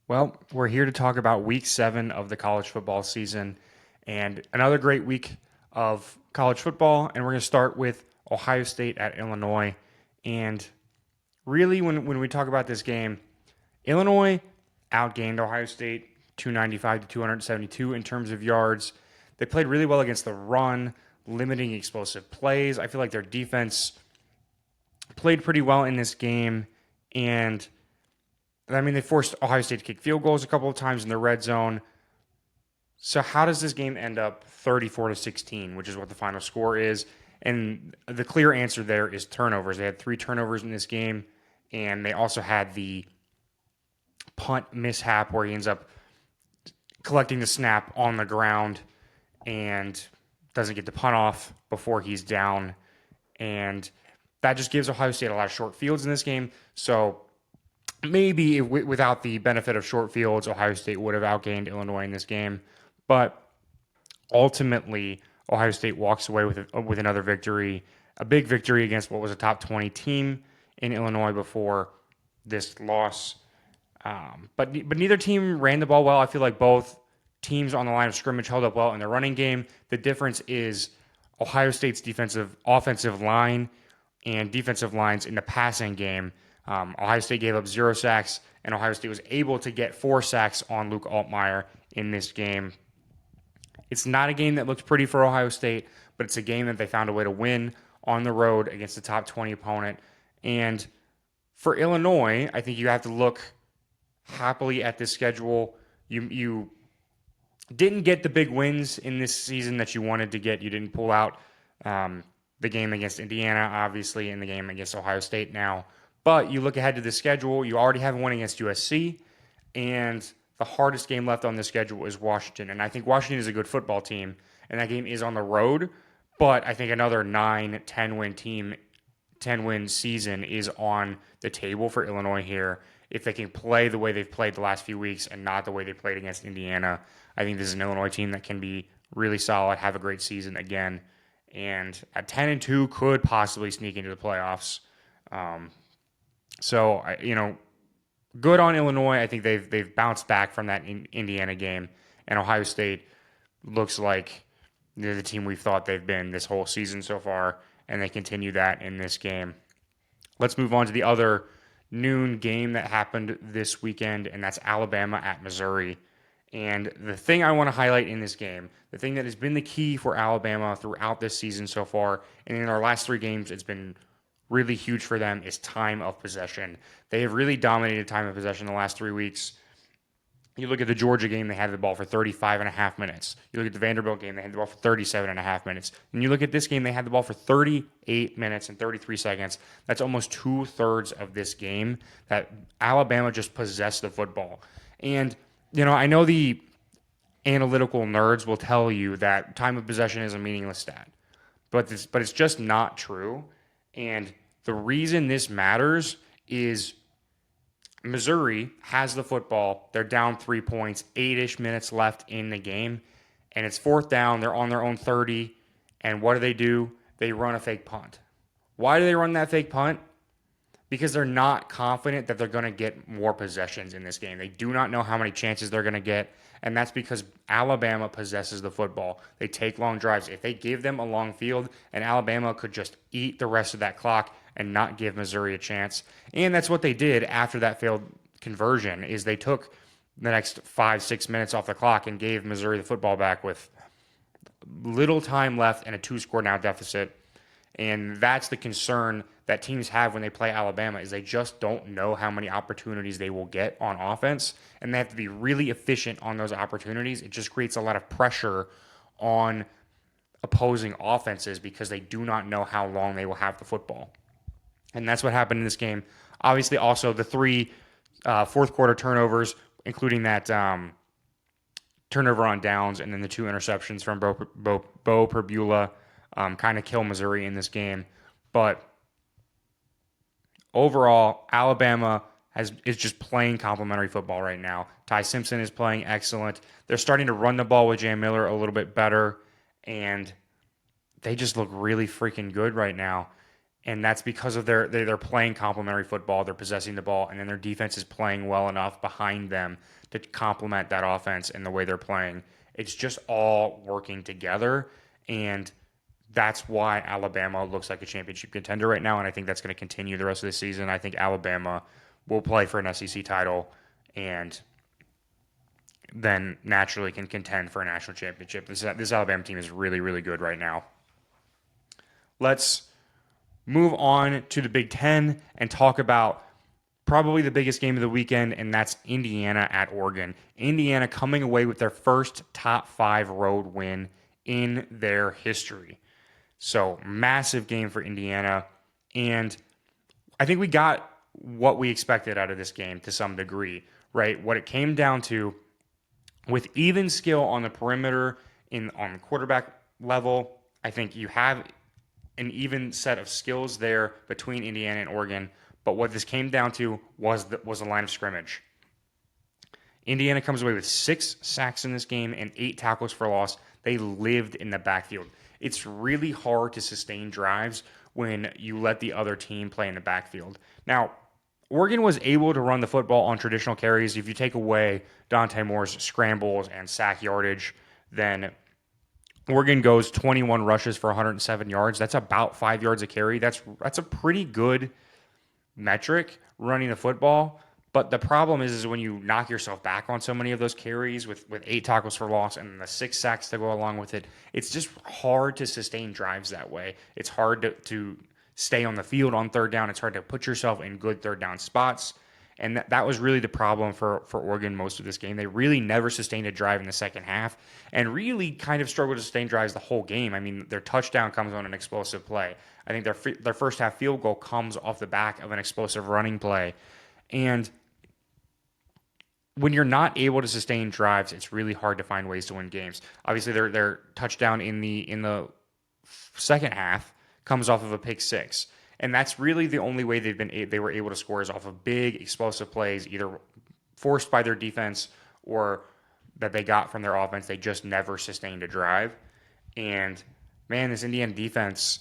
Well, we're here to talk about week 7 of the college football season and another great week of college football. And we're going to start with Ohio State at Illinois. And really, when we talk about this game, Illinois outgained Ohio State 295 to 272 in terms of yards. They played really well against the run, limiting explosive plays. I feel like their defense played pretty well in this game. And they forced Ohio State to kick field goals a couple of times in the red zone. So how does this game end up 34 to 16, which is what the final score is? And the clear answer there is turnovers. They had 3 turnovers in this game, and they also had the punt mishap where he ends up collecting the snap on the ground and doesn't get the punt off before he's down. And that just gives Ohio State a lot of short fields in this game. So maybe without the benefit of short fields, Ohio State would have outgained Illinois in this game. But ultimately, Ohio State walks away with another victory, a big victory against what was a top 20 team in Illinois before this loss. But neither team ran the ball well. I feel like both teams on the line of scrimmage held up well in the running game. The difference is Ohio State's offensive line and defensive lines in the passing game. Ohio State gave up 0 sacks, and Ohio State was able to get 4 sacks on Luke Altmaier in this game. It's not a game that looked pretty for Ohio State, but it's a game that they found a way to win on the road against a top 20 opponent. And for Illinois, I think you have to look happily at this schedule. You didn't get the big wins in this season that you wanted to get. You didn't pull out the game against Indiana, obviously, and the game against Ohio State now. But you look ahead to the schedule, you already have a win against USC, and the hardest game left on the schedule is Washington. And I think Washington is a good football team, and that game is on the road. But I think another 9, 10-win team, 10-win season is on the table for Illinois here. If they can play the way they've played the last few weeks and not the way they played against Indiana, I think this is an Illinois team that can be really solid, have a great season again, and at 10-2 could possibly sneak into the playoffs. So, good on Illinois. I think they've bounced back from that Indiana game, and Ohio State looks like they're the team we've thought they've been this whole season so far, and they continue that in this game. Let's move on to the other noon game that happened this weekend, and that's Alabama at Missouri. And the thing I want to highlight in this game, the thing that has been the key for Alabama throughout this season so far, and in our last 3 games, it's been really huge for them, is time of possession. They have really dominated time of possession the last 3 weeks. You look at the Georgia game, they had the ball for 35 and a half minutes. You look at the Vanderbilt game, they had the ball for 37 and a half minutes. And you look at this game, they had the ball for 38 minutes and 33 seconds. That's almost 2/3 of this game that Alabama just possessed the football. And, I know the analytical nerds will tell you that time of possession is a meaningless stat. But it's just not true. And the reason this matters is Missouri has the football. They're down 3 points, 8-ish minutes left in the game, and it's 4th down. They're on their own 30, and what do? They run a fake punt. Why do they run that fake punt? Because they're not confident that they're going to get more possessions in this game. They do not know how many chances they're going to get, and that's because Alabama possesses the football. They take long drives. If they give them a long field, and Alabama could just eat the rest of that clock and not give Missouri a chance. And that's what they did after that failed conversion, is they took the next 5-6 minutes off the clock and gave Missouri the football back with little time left and a 2-score now deficit. And that's the concern that teams have when they play Alabama, is they just don't know how many opportunities they will get on offense, and they have to be really efficient on those opportunities. It just creates a lot of pressure on opposing offenses because they do not know how long they will have the football. And that's what happened in this game. Obviously, also the 3 fourth quarter turnovers, including that turnover on downs and then the 2 interceptions from Bo Perbula, kind of kill Missouri in this game. But overall, Alabama is just playing complimentary football right now. Ty Simpson is playing excellent. They're starting to run the ball with Jam Miller a little bit better, and they just look really freaking good right now. and that's because of they're playing complementary football. They're possessing the ball, and then their defense is playing well enough behind them to complement that offense and the way they're playing. It's just all working together, and that's why Alabama looks like a championship contender right now, and I think that's going to continue the rest of the season. I think Alabama will play for an SEC title, and then naturally can contend for a national championship. This Alabama team is really, really good right now. Let's move on to the Big Ten and talk about probably the biggest game of the weekend, and that's Indiana at Oregon. Indiana coming away with their first top 5 road win in their history. So, massive game for Indiana, and I think we got what we expected out of this game to some degree, right? What it came down to, with even skill on the perimeter on the quarterback level, I think you have an even set of skills there between Indiana and Oregon. But what this came down to was the line of scrimmage. Indiana comes away with 6 sacks in this game and 8 tackles for loss. They lived in the backfield. It's really hard to sustain drives when you let the other team play in the backfield. Now, Oregon was able to run the football on traditional carries. If you take away Dante Moore's scrambles and sack yardage, then Oregon goes 21 rushes for 107 yards. That's about 5 yards a carry. That's a pretty good metric running the football. But the problem is when you knock yourself back on so many of those carries with 8 tackles for loss and the 6 sacks to go along with it, it's just hard to sustain drives that way. It's hard to stay on the field on third down. It's hard to put yourself in good third down spots. And that was really the problem for Oregon most of this game. They really never sustained a drive in the second half and really kind of struggled to sustain drives the whole game. I mean, their touchdown comes on an explosive play. I think their first half field goal comes off the back of an explosive running play. And when you're not able to sustain drives, it's really hard to find ways to win games. Obviously, their touchdown in the second half comes off of a pick six, and that's really the only way they were able to score is off of big explosive plays, either forced by their defense or that they got from their offense. They just never sustained a drive. And man, this Indiana defense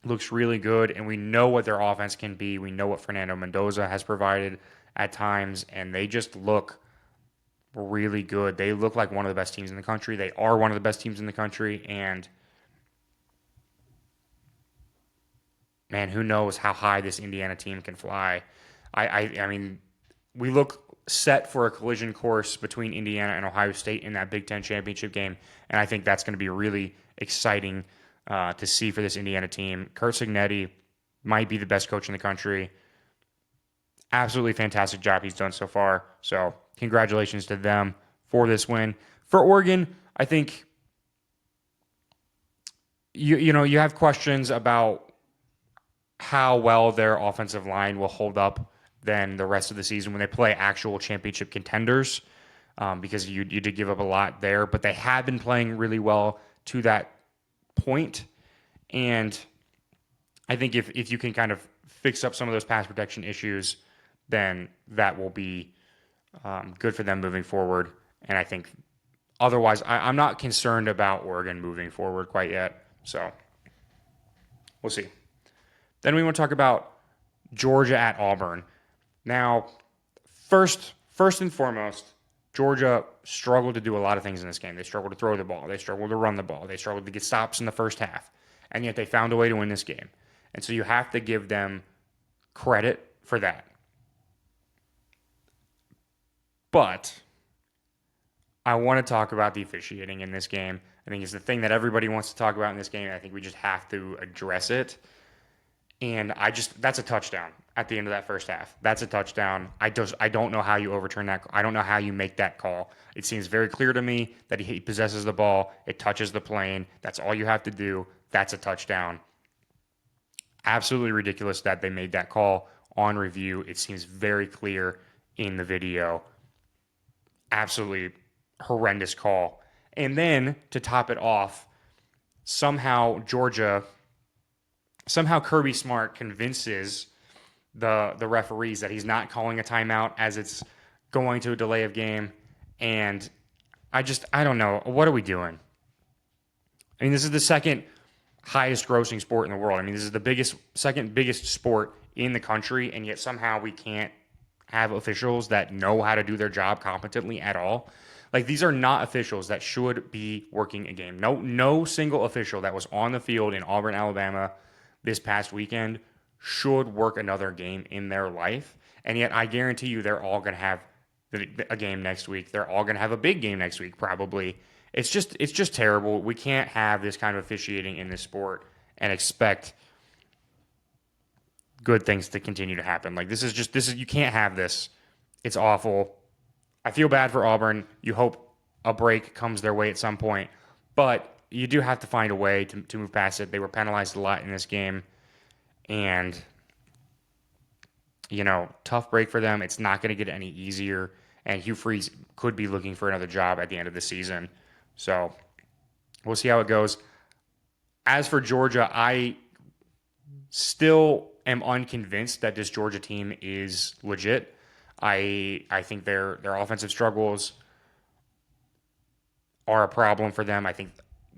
looks really good, and we know what their offense can be. We know what Fernando Mendoza has provided at times, and they just look really good. They look like one of the best teams in the country. They are one of the best teams in the country, and man, who knows how high this Indiana team can fly. I mean, we look set for a collision course between Indiana and Ohio State in that Big Ten championship game, and I think that's going to be really exciting to see for this Indiana team. Curt Cignetti might be the best coach in the country. Absolutely fantastic job he's done so far. So congratulations to them for this win. For Oregon, I think you have questions about how well their offensive line will hold up then the rest of the season when they play actual championship contenders, because you did give up a lot there, but they have been playing really well to that point. And I think if you can kind of fix up some of those pass protection issues, then that will be good for them moving forward. And I think otherwise, I'm not concerned about Oregon moving forward quite yet. So we'll see. Then we want to talk about Georgia at Auburn. Now, first and foremost, Georgia struggled to do a lot of things in this game. They struggled to throw the ball. They struggled to run the ball. They struggled to get stops in the first half. And yet they found a way to win this game. And so you have to give them credit for that. But I want to talk about the officiating in this game. I think it's the thing that everybody wants to talk about in this game. I think we just have to address it. And that's a touchdown at the end of that first half. That's a touchdown. I don't know how you overturn that. I don't know how you make that call. It seems very clear to me that he possesses the ball. It touches the plane. That's all you have to do. That's a touchdown. Absolutely ridiculous that they made that call on review. It seems very clear in the video. Absolutely horrendous call. And then to top it off, somehow Kirby Smart convinces the referees that he's not calling a timeout as it's going to a delay of game. And I don't know. What are we doing? I mean, this is the second highest grossing sport in the world. I mean, this is the second biggest sport in the country, and yet somehow we can't have officials that know how to do their job competently at all. Like, these are not officials that should be working a game. No single official that was on the field in Auburn, Alabama this past weekend should work another game in their life. And yet I guarantee you they're all going to have a game next week. They're all going to have a big game next week probably. It's just terrible. We can't have this kind of officiating in this sport and expect good things to continue to happen. Like, this is you can't have this. It's awful. I feel bad for Auburn. You hope a break comes their way at some point, but you do have to find a way to move past it. They were penalized a lot in this game, and tough break for them. It's not going to get any easier, and Hugh Freeze could be looking for another job at the end of the season. So we'll see how it goes. As for Georgia, I still am unconvinced that this Georgia team is legit. I think their offensive struggles are a problem for them. I think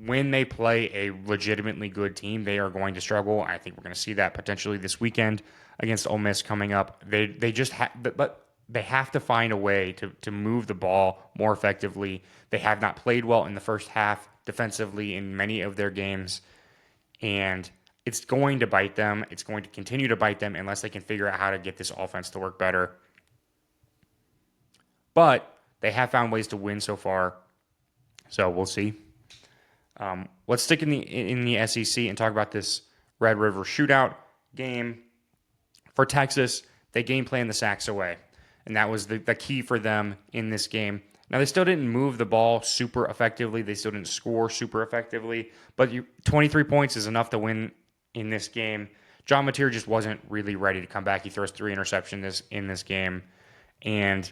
when they play a legitimately good team, they are going to struggle. I think we're going to see that potentially this weekend against Ole Miss coming up. They just but they have to find a way to move the ball more effectively. They have not played well in the first half defensively in many of their games, and it's going to bite them. It's going to continue to bite them unless they can figure out how to get this offense to work better. But they have found ways to win so far, so we'll see. Let's stick in the SEC and talk about this Red River Shootout game. For Texas, they game planned the sacks away, and that was the key for them in this game. Now, they still didn't move the ball super effectively. They still didn't score super effectively, but 23 points is enough to win in this game. John Mateer just wasn't really ready to come back. He throws 3 interceptions in this game, and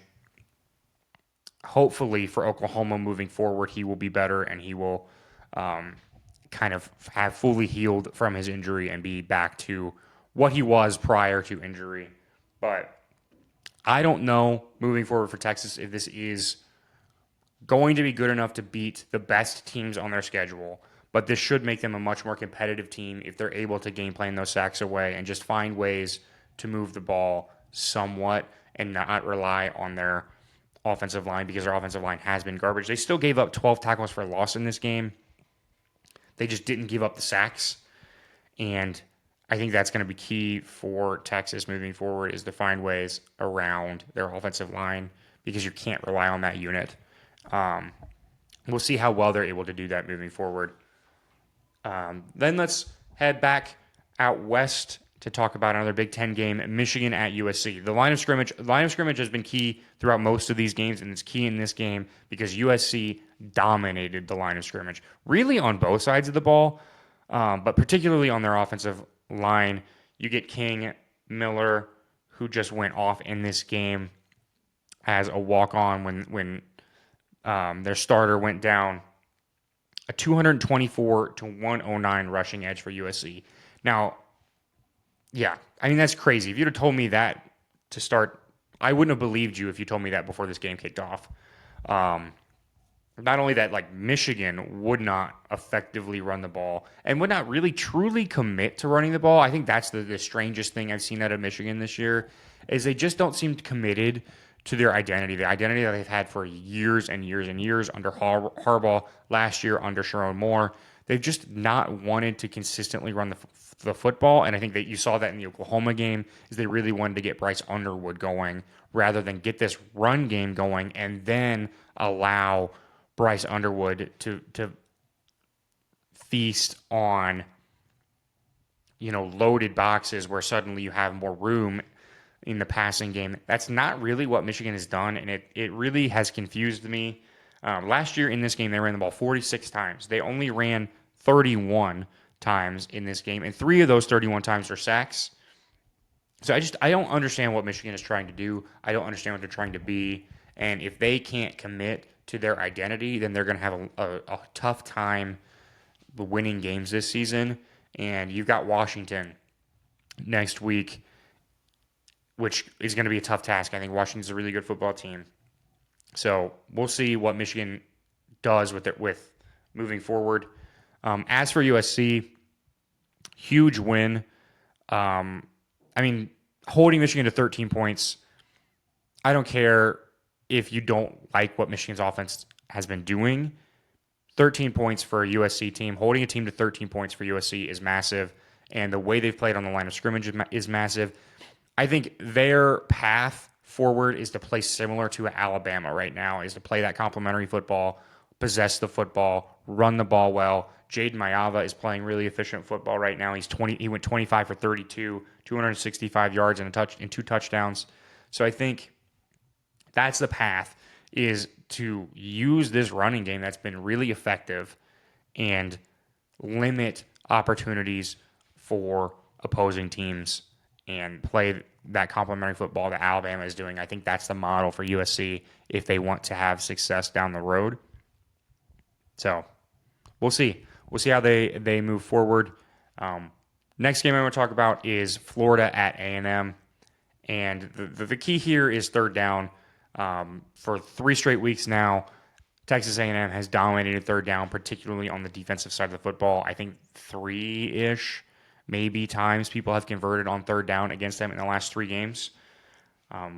hopefully for Oklahoma moving forward, he will be better and he will kind of have fully healed from his injury and be back to what he was prior to injury. But I don't know moving forward for Texas if this is going to be good enough to beat the best teams on their schedule. But this should make them a much more competitive team if they're able to game plan those sacks away and just find ways to move the ball somewhat and not rely on their offensive line, because their offensive line has been garbage. They still gave up 12 tackles for loss in this game. They just didn't give up the sacks. And I think that's going to be key for Texas moving forward, is to find ways around their offensive line, because you can't rely on that unit. We'll see how well they're able to do that moving forward. Then let's head back out west to talk about another Big Ten game, Michigan at USC. The line of scrimmage has been key throughout most of these games, and it's key in this game because USC dominated the line of scrimmage, really on both sides of the ball, but particularly on their offensive line. You get King, Miller, who just went off in this game as a walk-on when their starter went down. A 224 to 109 rushing edge for USC. Now, yeah, I mean, that's crazy. If you'd have told me that to start, I wouldn't have believed you if you told me that before this game kicked off. Not only that, like, Michigan would not effectively run the ball and would not really truly commit to running the ball. I think that's the strangest thing I've seen out of Michigan this year, is they just don't seem committed to their identity, the identity that they've had for years and years and years under Harbaugh, last year under Sharon Moore. They've just not wanted to consistently run the football, and I think that you saw that in the Oklahoma game, is they really wanted to get Bryce Underwood going rather than get this run game going and then allow Bryce Underwood to feast on, loaded boxes where suddenly you have more room in the passing game. That's not really what Michigan has done, and it really has confused me. Last year in this game, they ran the ball 46 times. They only ran 31 times in this game, and 3 of those 31 times are sacks. So I don't understand what Michigan is trying to do. I don't understand what they're trying to be, and if they can't commit to their identity, then they're going to have a tough time winning games this season. And you've got Washington next week, which is going to be a tough task. I think Washington's a really good football team. So we'll see what Michigan does with moving forward. As for USC, huge win. I mean, holding Michigan to 13 points, I don't care if you don't like what Michigan's offense has been doing. 13 points for a USC team, holding a team to 13 points for USC is massive. And the way they've played on the line of scrimmage is massive. I think their path forward is to play similar to Alabama right now, is to play that complementary football, possess the football, run the ball well. Jaden Mayava is playing really efficient football right now. He went 25 for 32, 265 yards and two touchdowns. So I think that's the path, is to use this running game that's been really effective and limit opportunities for opposing teams and play that complementary football that Alabama is doing. I think that's the model for USC if they want to have success down the road. So we'll see. We'll see how they move forward. Next game I want to talk about is Florida at A&M. And the key here is third down. For 3 straight weeks now, Texas A&M has dominated third down, particularly on the defensive side of the football. I think 3-ish, maybe, times people have converted on third down against them in the last 3 games.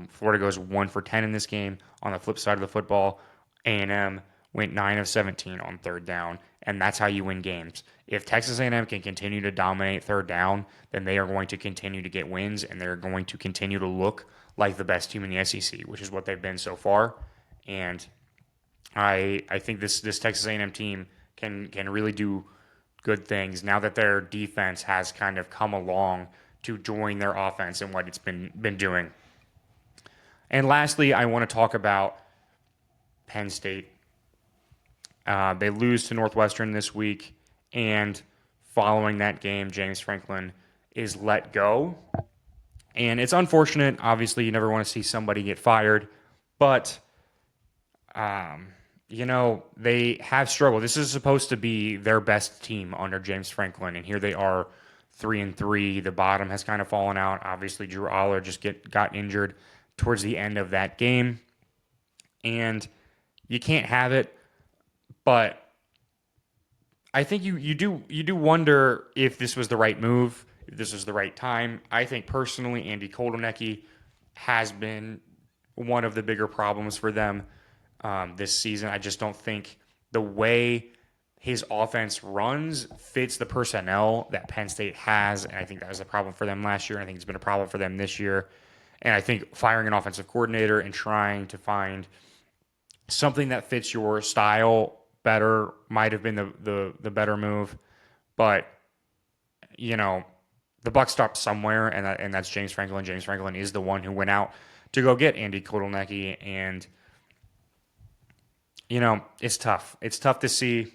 Florida goes 1 for 10 in this game. On the flip side of the football, A&M went 9 of 17 on third down, and that's how you win games. If Texas A&M can continue to dominate third down, then they are going to continue to get wins, and they're going to continue to look like the best team in the SEC, which is what they've been so far. And I think this Texas A&M team can really do good things now that their defense has kind of come along to join their offense and what it's been doing. And lastly, I want to talk about Penn State. They lose to Northwestern this week, and following that game, James Franklin is let go. And it's unfortunate. Obviously, you never want to see somebody get fired, but they have struggled. This is supposed to be their best team under James Franklin, and here they are, 3-3. The bottom has kind of fallen out. Obviously, Drew Aller just got injured towards the end of that game, and you can't have it. But I think you do wonder if this was the right move, if this was the right time. I think personally, Andy Kotelnicki has been one of the bigger problems for them this season. I just don't think the way his offense runs fits the personnel that Penn State has, and I think that was a problem for them last year, and I think it's been a problem for them this year. And I think firing an offensive coordinator and trying to find something that fits your style better might have been the better move. But, the buck stops somewhere, and that's James Franklin. James Franklin is the one who went out to go get Andy Kotelnicki, and it's tough. It's tough to see.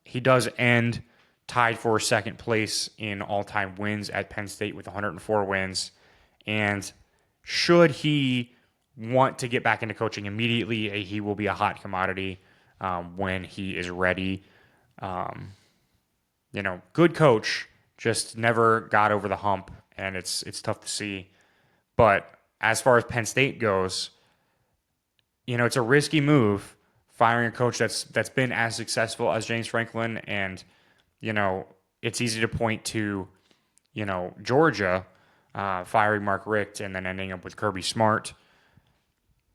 He does end tied for second place in all-time wins at Penn State with 104 wins. And should he want to get back into coaching immediately, he will be a hot commodity when he is ready. Good coach, just never got over the hump, and it's tough to see. But as far as Penn State goes, it's a risky move, firing a coach that's been as successful as James Franklin, and it's easy to point to Georgia firing Mark Richt and then ending up with Kirby Smart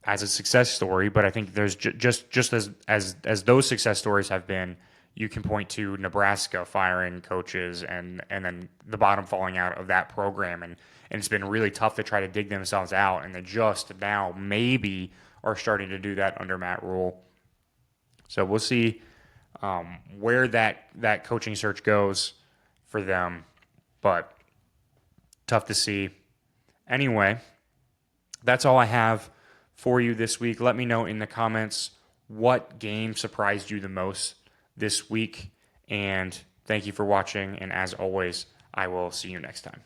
as a success story. But I think there's just as those success stories have been, you can point to Nebraska firing coaches and then the bottom falling out of that program, and it's been really tough to try to dig themselves out, and they just now maybe are starting to do that under Matt Rule. So we'll see where that coaching search goes for them, but tough to see. Anyway, that's all I have for you this week. Let me know in the comments what game surprised you the most this week, and thank you for watching, and as always, I will see you next time.